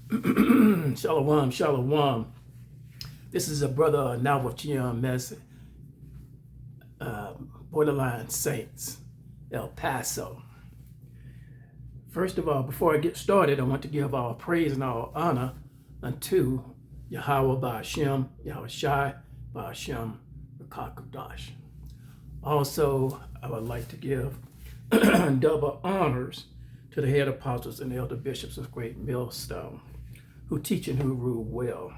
Shalom, shalom. This is a brother now with GMS, Borderline Saints, El Paso. First of all, before I get started, I want to give all praise and all honor unto Yahweh Ba'ashem, Yahweh Shai, Ba'ashem, Rakakadash. Also, I would like to give double honors to the head apostles and elder bishops of Great Millstone, who teach and who rule well.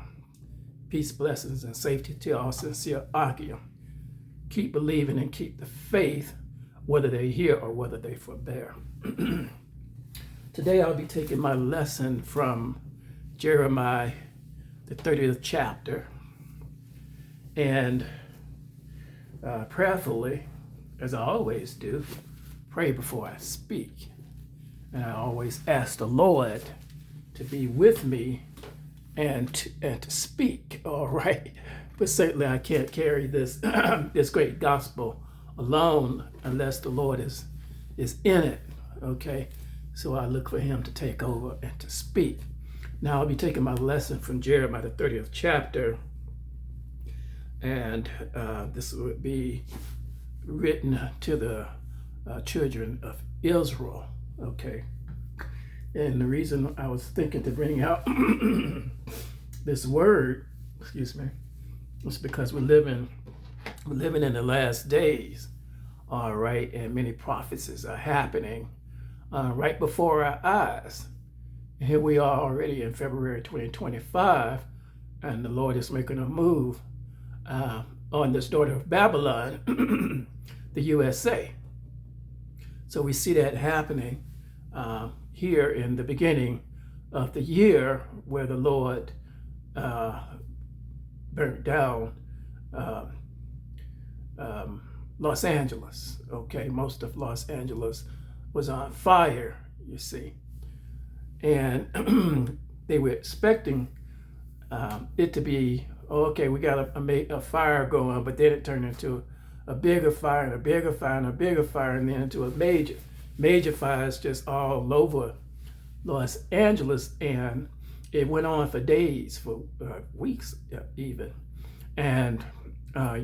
Peace, blessings, and safety to our sincere Akia. Keep believing and keep the faith, whether they're here or whether they forbear. Today I'll be taking my lesson from Jeremiah, the 30th chapter, and prayerfully, as I always do, pray before I speak. And I always ask the Lord to be with me and to speak, all right? But certainly I can't carry this this great gospel alone unless the Lord is in it, okay? So I look for him to take over and to speak. Now I'll be taking my lesson from Jeremiah, the 30th chapter, and this would be written to the children of Israel, okay? And the reason I was thinking to bring out this word, is because we're living in the last days, all right, and many prophecies are happening right before our eyes. And here we are already in February 2025, and the Lord is making a move on this daughter of Babylon, the USA. So we see that happening here in the beginning of the year, where the Lord burnt down Los Angeles. Okay, most of Los Angeles was on fire, you see. And they were expecting it to be, okay, we got a fire going, but then it turned into a bigger fire and a bigger fire and a bigger fire, and then into a major fires just all over Los Angeles. And it went on for days, for weeks even. And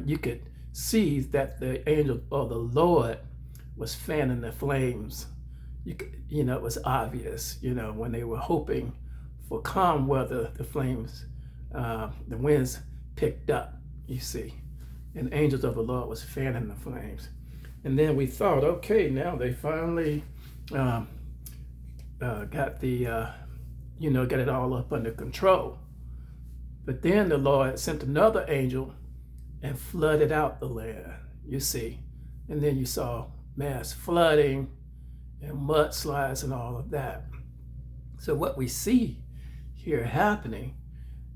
you could see that the angel of the Lord was fanning the flames. It was obvious, when they were hoping for calm weather, the flames, the winds picked up, you see. And the angels of the Lord was fanning the flames. And then we thought, okay, now they finally got got it all up under control. But then the Lord sent another angel and flooded out the land, you see. And then you saw mass flooding and mudslides and all of that. So what we see here happening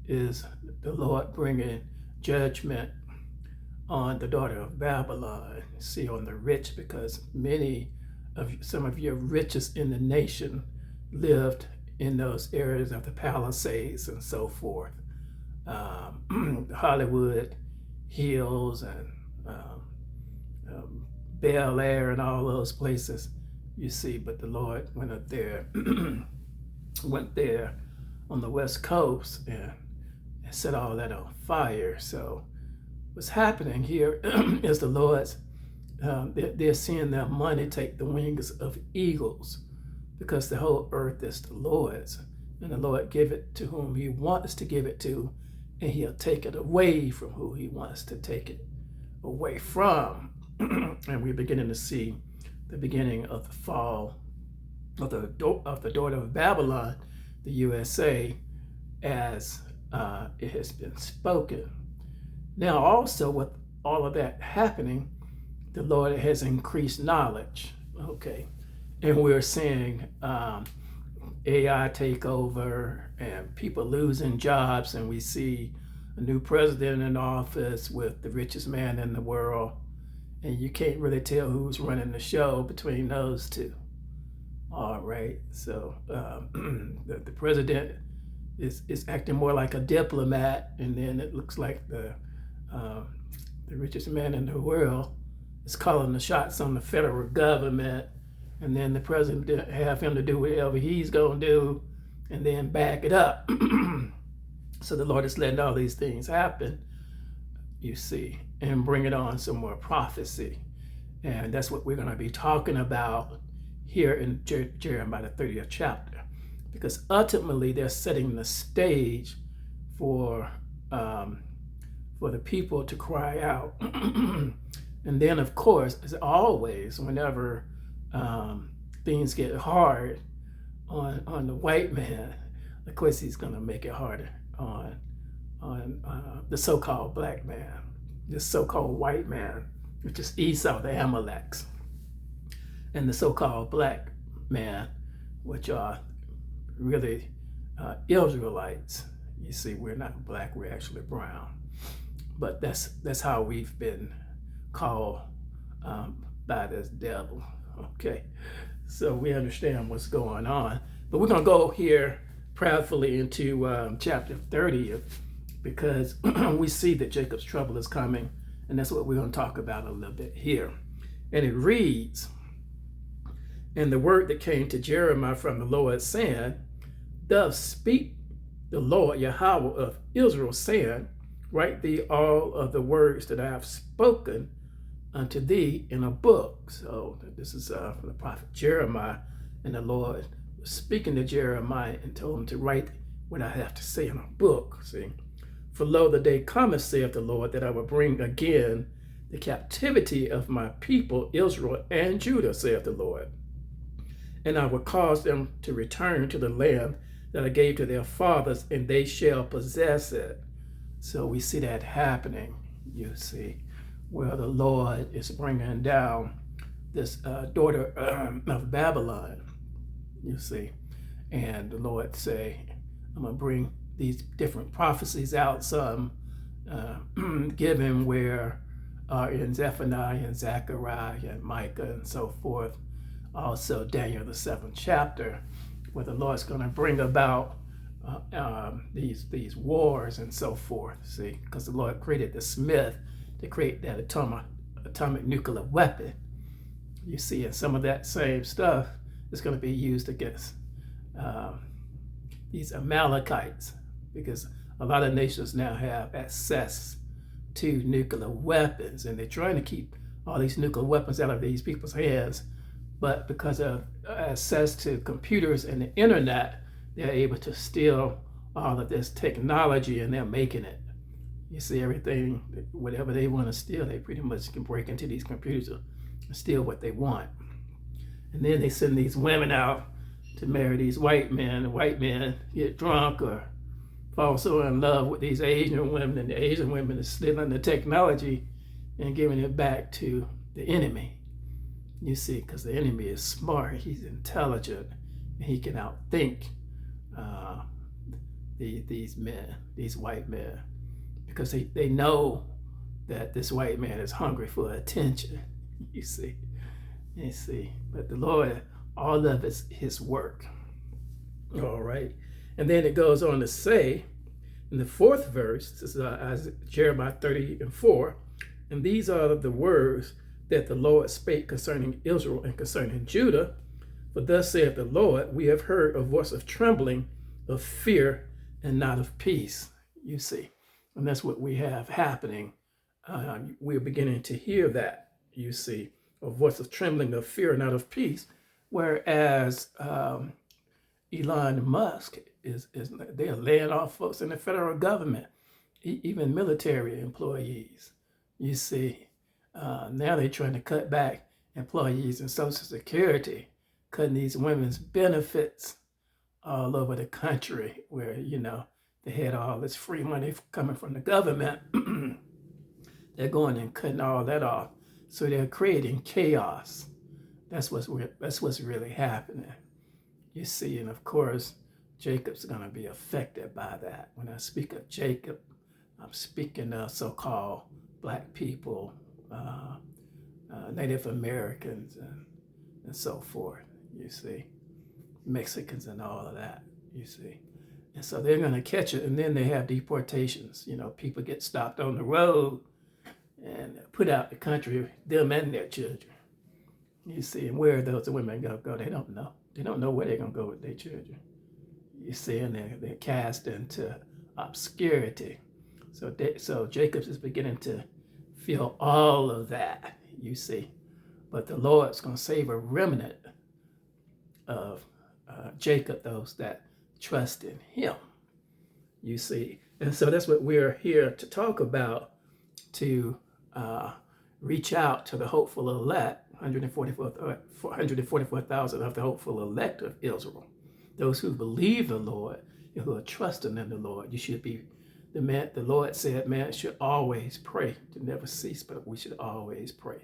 is the Lord bringing judgment on the daughter of Babylon, see, on the rich, because some of your richest in the nation lived in those areas of the Palisades and so forth, the Hollywood Hills and Bel Air and all those places, you see. But the Lord went up there, went there on the West Coast and set all that on fire. So what's happening here is the Lord's, they're seeing their money take the wings of eagles, because the whole earth is the Lord's, and the Lord give it to whom he wants to give it to, and he'll take it away from who he wants to take it away from. And we're beginning to see the beginning of the fall of the daughter of Babylon, the USA, as it has been spoken. Now also, with all of that happening, the Lord has increased knowledge, okay? And we're seeing AI take over and people losing jobs, and we see a new president in office with the richest man in the world, and you can't really tell who's running the show between those two. All right, so the president is acting more like a diplomat, and then it looks like the richest man in the world is calling the shots on the federal government, and then the president have him to do whatever he's gonna do, and then back it up. So the Lord is letting all these things happen, you see, and bring it on some more prophecy. And that's what we're going to be talking about here in Jeremiah, the 30th chapter, because ultimately they're setting the stage for the people to cry out. And then, of course, as always, whenever things get hard on the white man, of course, he's going to make it harder on the so-called black man, the so-called white man, which is Esau, the Amaleks, and the so-called black man, which are really Israelites. You see, we're not black, we're actually brown. But that's how we've been called by this devil. Okay, so we understand what's going on. But we're going to go here proudly into chapter 30, because we see that Jacob's trouble is coming, and that's what we're going to talk about a little bit here. And it reads, "And the word that came to Jeremiah from the Lord, saying, Thus speak the Lord Yahweh of Israel, saying, Write thee all of the words that I have spoken unto thee in a book." So this is from the prophet Jeremiah, and the Lord was speaking to Jeremiah and told him to write what I have to say in a book. See, "For lo, the day cometh, saith the Lord, that I will bring again the captivity of my people Israel and Judah, saith the Lord. And I will cause them to return to the land that I gave to their fathers, and they shall possess it." So we see that happening, you see, where the Lord is bringing down this daughter of Babylon, you see. And the Lord say, I'm going to bring these different prophecies out, some given where in Zephaniah and Zechariah and Micah and so forth. Also Daniel, the 7th chapter, where the Lord's going to bring about these wars and so forth, see, because the Lord created the smith to create that atomic nuclear weapon, you see, and some of that same stuff is going to be used against these Amalekites, because a lot of nations now have access to nuclear weapons, and they're trying to keep all these nuclear weapons out of these people's hands, but because of access to computers and the internet, they're able to steal all of this technology, and they're making it. You see, everything, whatever they want to steal, they pretty much can break into these computers and steal what they want. And then they send these women out to marry these white men. The white men get drunk or fall so in love with these Asian women, and the Asian women are stealing the technology and giving it back to the enemy. You see, because the enemy is smart, he's intelligent, and he can outthink these men, these white men, because they know that this white man is hungry for attention. You see, but the Lord, all of it's his work. All right, and then it goes on to say in the 4th verse, this is Jeremiah 30:4, "And these are the words that the Lord spake concerning Israel and concerning Judah. For thus saith the Lord, we have heard a voice of trembling, of fear, and not of peace." You see, and that's what we have happening. We're beginning to hear that, you see, a voice of trembling, of fear, not of peace. Whereas Elon Musk they're laying off folks in the federal government, even military employees. You see, now they're trying to cut back employees in Social Security, cutting these women's benefits all over the country, where, you know, they had all this free money coming from the government. They're going and cutting all that off. So they're creating chaos. That's what's really happening. You see, and of course, Jacob's going to be affected by that. When I speak of Jacob, I'm speaking of so-called black people, Native Americans, and so forth, you see, Mexicans and all of that, you see. And so they're going to catch it, and then they have deportations. You know, people get stopped on the road and put out the country, them and their children. You see, and where are those women going to go? They don't know. They don't know where they're going to go with their children. You see, and they're cast into obscurity. So Jacob is beginning to feel all of that, you see. But the Lord's going to save a remnant of Jacob, those that trust in him, you see. And so that's what we're here to talk about, to reach out to the hopeful elect, 144,000 of the hopeful elect of Israel, those who believe the Lord and who are trusting in the Lord. You should be, the Lord said, man should always pray, to never cease, but we should always pray.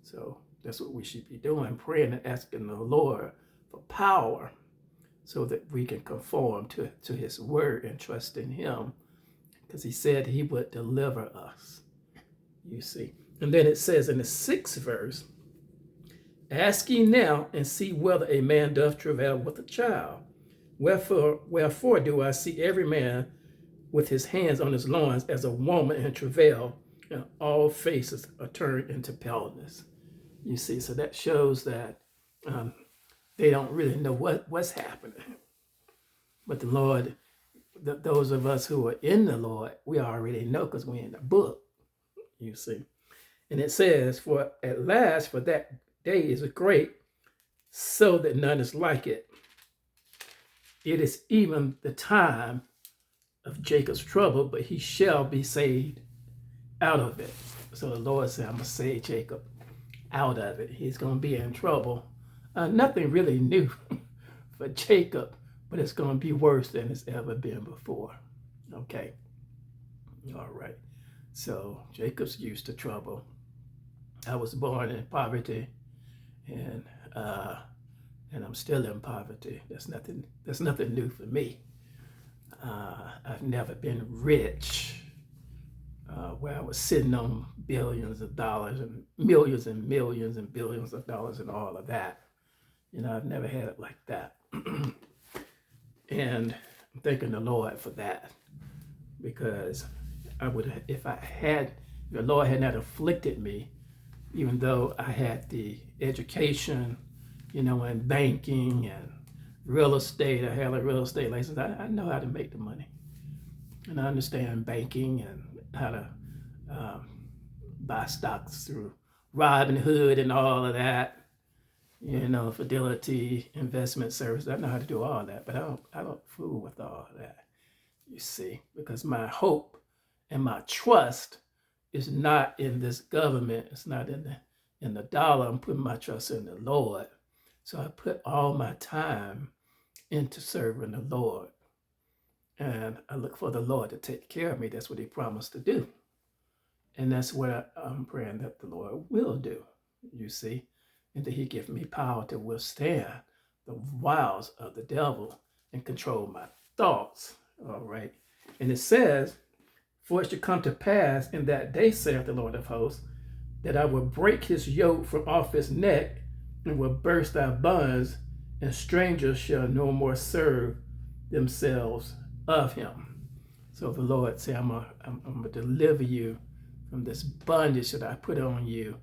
So that's what we should be doing, praying and asking the Lord for power so that we can conform to his word and trust in him, because he said he would deliver us, you see. And then it says in the 6th verse, ask ye now and see whether a man doth travail with a child. Wherefore do I see every man with his hands on his loins as a woman in travail, and all faces are turned into paleness. You see, so that shows that they don't really know what's happening. But the Lord, those of us who are in the Lord, we already know because we're in the book, you see. And it says, for at last, for that day is great, so that none is like it. It is even the time of Jacob's trouble, but he shall be saved out of it. So the Lord said, I'm going to save Jacob out of it. He's going to be in trouble. Nothing really new for Jacob, but it's going to be worse than it's ever been before. Okay. All right. So Jacob's used to trouble. I was born in poverty, and I'm still in poverty. That's nothing new for me. I've never been rich, where I was sitting on billions of dollars and millions and billions of dollars and all of that. You know, I've never had it like that. And I'm thanking the Lord for that, because I would, if the Lord had not afflicted me, even though I had the education, you know, in banking and real estate, I had a real estate license. I know how to make the money, and I understand banking and how to buy stocks through Robinhood and all of that. You know, Fidelity Investment Service. I know how to do all that, but I don't fool with all of that. You see, because my hope and my trust is not in this government. It's not in the dollar. I'm putting my trust in the Lord. So I put all my time into serving the Lord. And I look for the Lord to take care of me. That's what he promised to do. And that's what I'm praying that the Lord will do, you see, and that he give me power to withstand the wiles of the devil and control my thoughts. All right. And it says, for it should come to pass in that day, saith the Lord of hosts, that I will break his yoke from off his neck and will burst thy bonds, and strangers shall no more serve themselves of him. So the Lord said, I'm going to deliver you from this bondage that I put on you,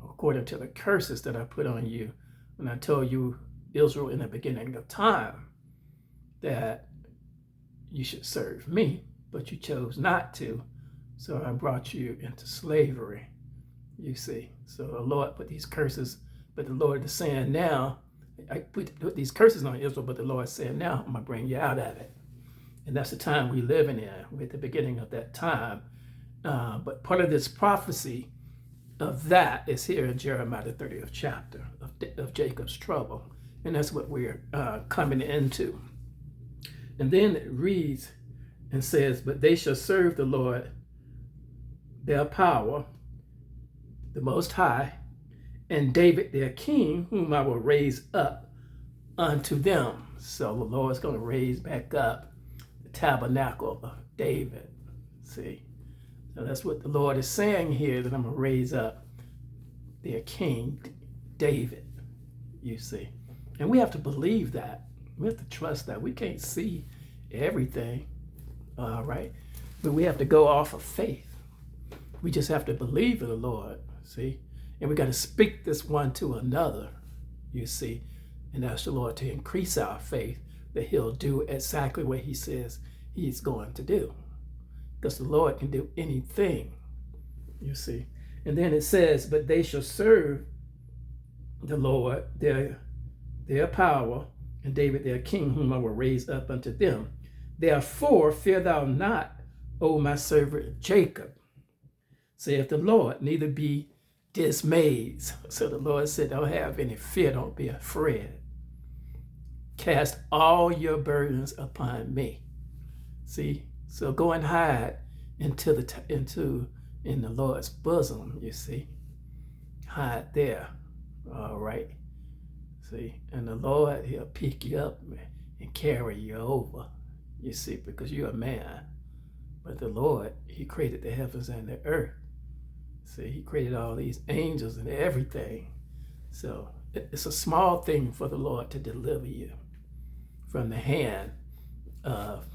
according to the curses that I put on you when I told you, Israel, in the beginning of time, that you should serve me, but you chose not to. So I brought you into slavery, you see. So the Lord put these curses, but the Lord is saying now, I put these curses on Israel, but the Lord is saying now, I'm going to bring you out of it. And that's the time we're living in. We're at the beginning of that time. But part of this prophecy of that is here in Jeremiah, the 30th chapter of Jacob's trouble. And that's what we're coming into. And then it reads and says, but they shall serve the Lord, their power, the Most High, and David their king, whom I will raise up unto them. So the Lord's going to raise back up the tabernacle of David. See? So that's what the Lord is saying here, that I'm going to raise up their king, David, you see. And we have to believe that. We have to trust that. We can't see everything, all right? But we have to go off of faith. We just have to believe in the Lord, see? And we got to speak this one to another, you see, and ask the Lord to increase our faith that he'll do exactly what he says he's going to do. Because the Lord can do anything, you see. And then it says, but they shall serve the Lord their power, and David their king, whom I will raise up unto them. Therefore fear thou not, O my servant Jacob, saith the Lord, neither be dismayed. So the Lord said, don't have any fear, don't be afraid. Cast all your burdens upon me. See, so go and hide in the Lord's bosom, you see. Hide there, all right. See, and the Lord, he'll pick you up and carry you over, you see, because you're a man. But the Lord, he created the heavens and the earth. See, he created all these angels and everything. So it's a small thing for the Lord to deliver you from the hand of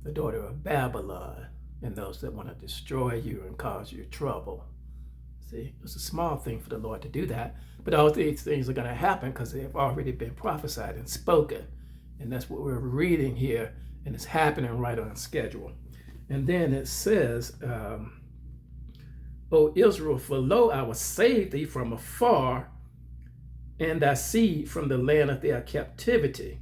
the daughter of Babylon and those that want to destroy you and cause you trouble. See, it's a small thing for the Lord to do that. But all these things are going to happen because they have already been prophesied and spoken. And that's what we're reading here. And it's happening right on schedule. And then it says, O Israel, for lo, I will save thee from afar, and thy seed from the land of their captivity.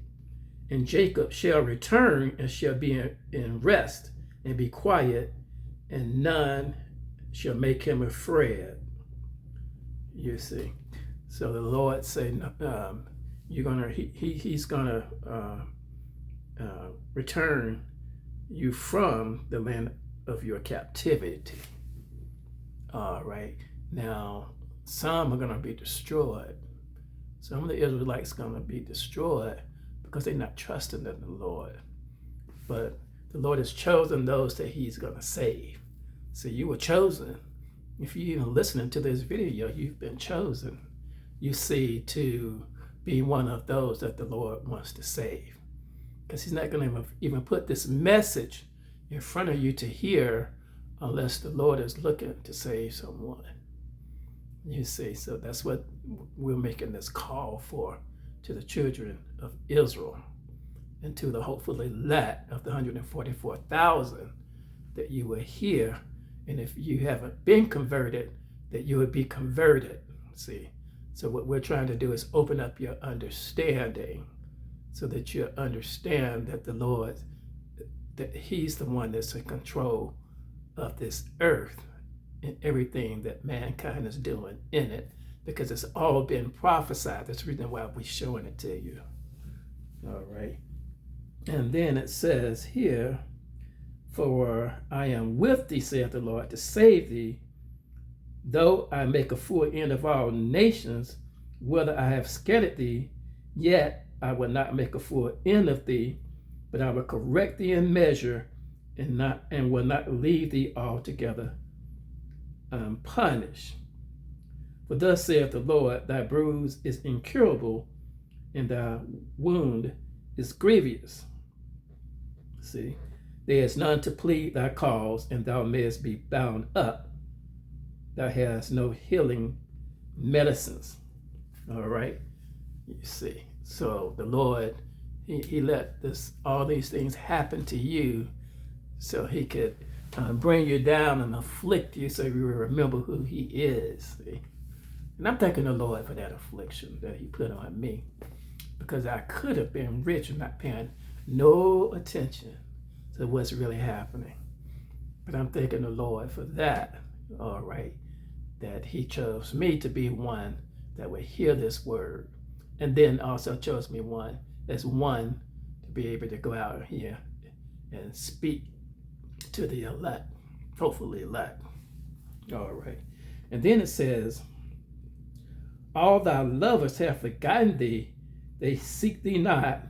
And Jacob shall return and shall be in rest and be quiet, and none shall make him afraid. You see. So the Lord said, he's gonna return you from the land of your captivity. All right. Now, some are gonna be destroyed. Some of the Israelites are gonna be destroyed because they're not trusting in the Lord. But the Lord has chosen those that he's gonna save. So you were chosen. If you're even listening to this video, you've been chosen, you see, to be one of those that the Lord wants to save. Because he's not going to even put this message in front of you to hear unless the Lord is looking to save someone. You see, so that's what we're making this call for to the children of Israel and to the hopeful elect of the 144,000 that you will hear. And if you haven't been converted, that you would be converted. See, so what we're trying to do is open up your understanding so that you understand that the Lord, that he's the one that's in control of this earth and everything that mankind is doing in it, because it's all been prophesied. That's the reason why we're showing it to you. All right. And then it says here, for I am with thee, saith the Lord, to save thee, though I make a full end of all nations, whether I have scattered thee, yet I will not make a full end of thee, but I will correct thee in measure, and will not leave thee altogether unpunished. For thus saith the Lord, thy bruise is incurable, and thy wound is grievous. See, there is none to plead thy cause, and thou mayest be bound up. Thou hast no healing medicines. All right, you see. So the Lord, he let all these things happen to you so he could bring you down and afflict you so you will remember who he is. See? And I'm thanking the Lord for that affliction that he put on me, because I could have been rich and not paying no attention to what's really happening. But I'm thanking the Lord for that, all right, that he chose me to be one that would hear this word, and then also chose me to be able to go out here and speak to the elect, hopefully elect. All right. And then it says, all thy lovers have forgotten thee, they seek thee not,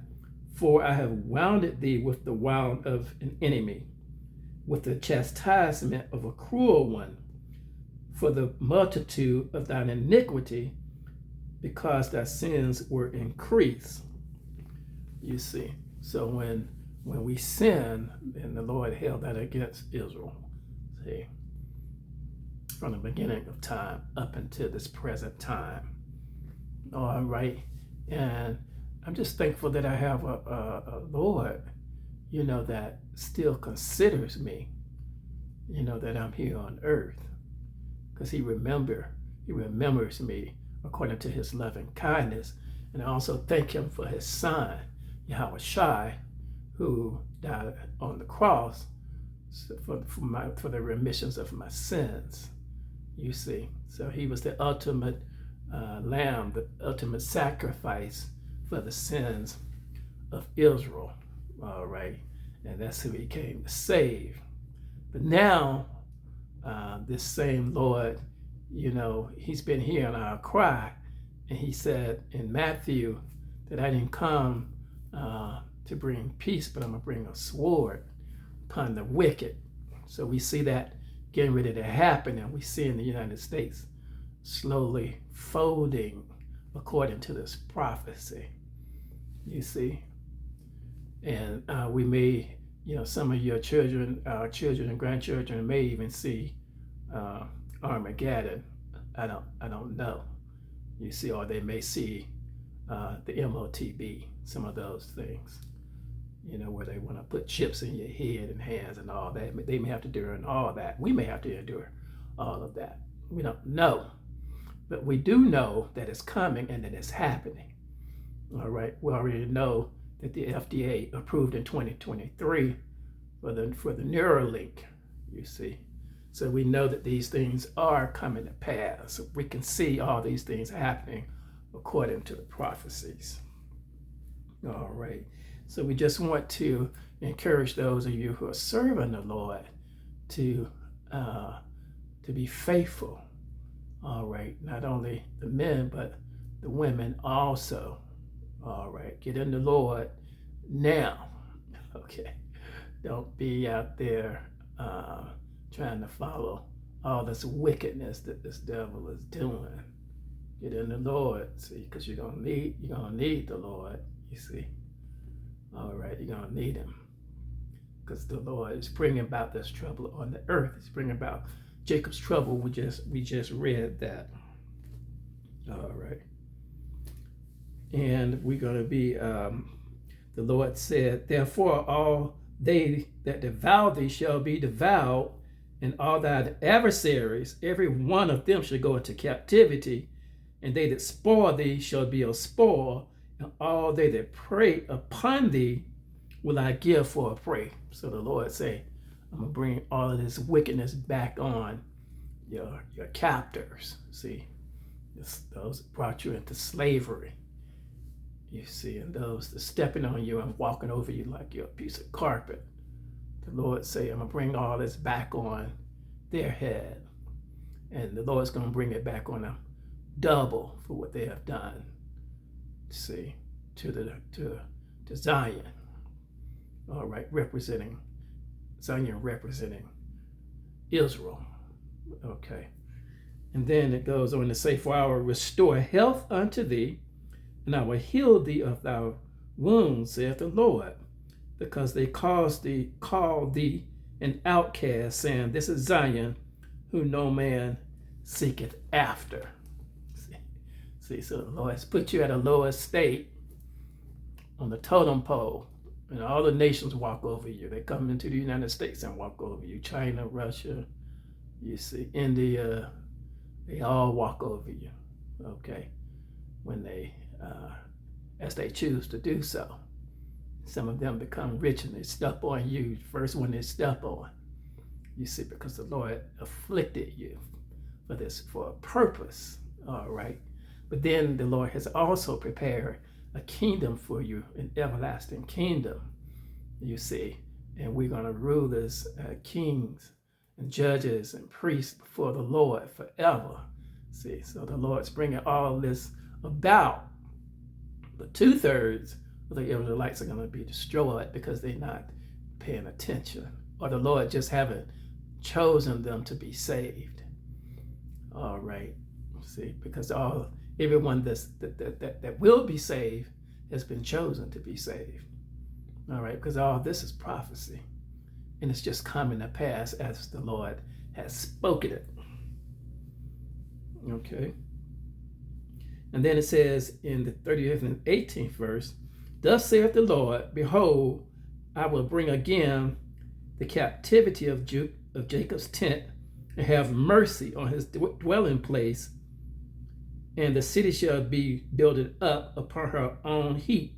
for I have wounded thee with the wound of an enemy, with the chastisement of a cruel one, for the multitude of thine iniquity, because thy sins were increased. You see, so when we sin, then the Lord held that against Israel. See, from the beginning of time up until this present time. All right. And I'm just thankful that I have a Lord, that still considers me, that I'm here on earth, because he remembers me according to his loving kindness. And I also thank him for his son, Yahweh Shai, who died on the cross for the remissions of my sins. You see, so he was the ultimate lamb, the ultimate sacrifice for the sins of Israel. All right, and that's who he came to save. But now, this same Lord, he's been hearing our cry, and he said in Matthew that I didn't come to bring peace, but I'm going to bring a sword upon the wicked. So we see that getting ready to happen, and we see in the United States slowly folding according to this prophecy. You see, and we may, some of your children, our children and grandchildren may even see Armageddon. I don't know. You see, or they may see the MOTB, some of those things. Where they want to put chips in your head and hands and all that. They may have to endure all that. We may have to endure all of that. We don't know. But we do know that it's coming and that it's happening. All right. We already know that the FDA approved in 2023 for the Neuralink, you see. So we know that these things are coming to pass. We can see all these things happening according to the prophecies. All right. So we just want to encourage those of you who are serving the Lord to be faithful. All right, not only the men, but the women also. All right, get in the Lord now. Okay, don't be out there trying to follow all this wickedness that this devil is doing. Get in the Lord, see, because you're gonna need the Lord. You see. All right, you're going to need him, because the Lord is bringing about this trouble on the earth. He's bringing about Jacob's trouble. We just read that. All right. And we're going to be, the Lord said, therefore all they that devour thee shall be devoured, and all thy adversaries, every one of them shall go into captivity, and they that spoil thee shall be a spoil, and all they that prey upon thee will I give for a prey. So the Lord say, I'm going to bring all of this wickedness back on your captors. See, those brought you into slavery. You see, and those that stepping on you and walking over you like you're a piece of carpet. The Lord say, I'm going to bring all this back on their head. And the Lord's going to bring it back on them double for what they have done. See, to Zion. All right, Zion representing Israel. Okay. And then it goes on to say, for I will restore health unto thee, and I will heal thee of thy wounds, saith the Lord, because they call thee an outcast, saying, this is Zion, who no man seeketh after. See, so the Lord has put you at a lower state on the totem pole, and all the nations walk over you. They come into the United States and walk over you. China, Russia, you see, India, they all walk over you, okay, when they, as they choose to do so. Some of them become rich and they step on you, first one they step on, you see, because the Lord afflicted you for a purpose, all right? But then the Lord has also prepared a kingdom for you, an everlasting kingdom, you see. And we're going to rule as kings and judges and priests before the Lord forever. See, so the Lord's bringing all this about. But 2/3 of the Israelites are going to be destroyed because they're not paying attention, or the Lord just haven't chosen them to be saved. All right. See, because everyone that will be saved has been chosen to be saved. All right, because all this is prophecy, and it's just coming to pass as the Lord has spoken it. Okay. And then it says in the 30th and 18th verse, thus saith the Lord, behold, I will bring again the captivity of Jacob's tent, and have mercy on his dwelling place, and the city shall be builded up upon her own heap,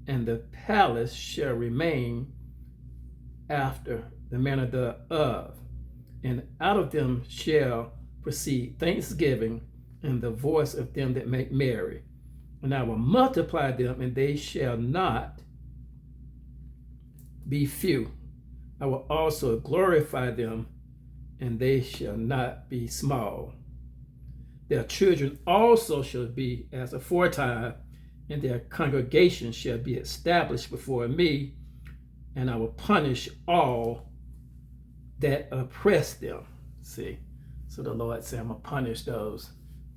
and the palace shall remain after the manner thereof. And out of them shall proceed thanksgiving and the voice of them that make merry. And I will multiply them, and they shall not be few. I will also glorify them, and they shall not be small. Their children also shall be as aforetime, and their congregation shall be established before me, and I will punish all that oppress them. See, so the Lord said, I'm going to punish those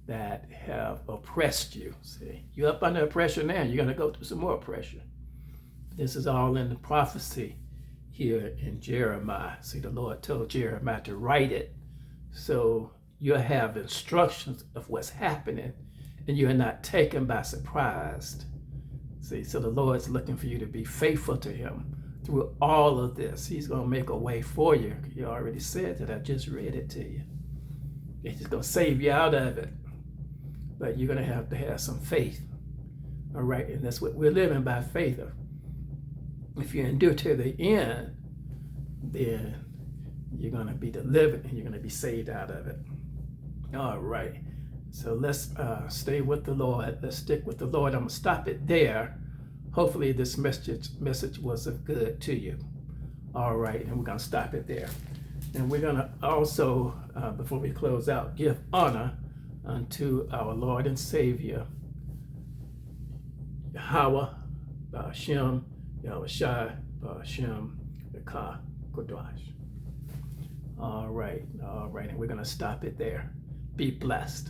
that have oppressed you. See, you're up under oppression now. You're going to go through some more oppression. This is all in the prophecy here in Jeremiah. See, the Lord told Jeremiah to write it so you'll have instructions of what's happening and you're not taken by surprise. See, so the Lord's looking for you to be faithful to him through all of this. He's going to make a way for you. He already said that. I just read it to you. He's just going to save you out of it. But you're going to have some faith. All right, and that's what we're living by, faith. If you endure to the end, then you're going to be delivered and you're going to be saved out of it. All right, so let's stay with the Lord. Let's stick with the Lord. I'm going to stop it there. Hopefully this message was of good to you. All right, and we're going to stop it there. And we're going to also, before we close out, give honor unto our Lord and Savior, Yahweh, Ba'ashem, Yahushai, Ba'ashem, Yekah, Kodash. All right, and we're going to stop it there. Be blessed.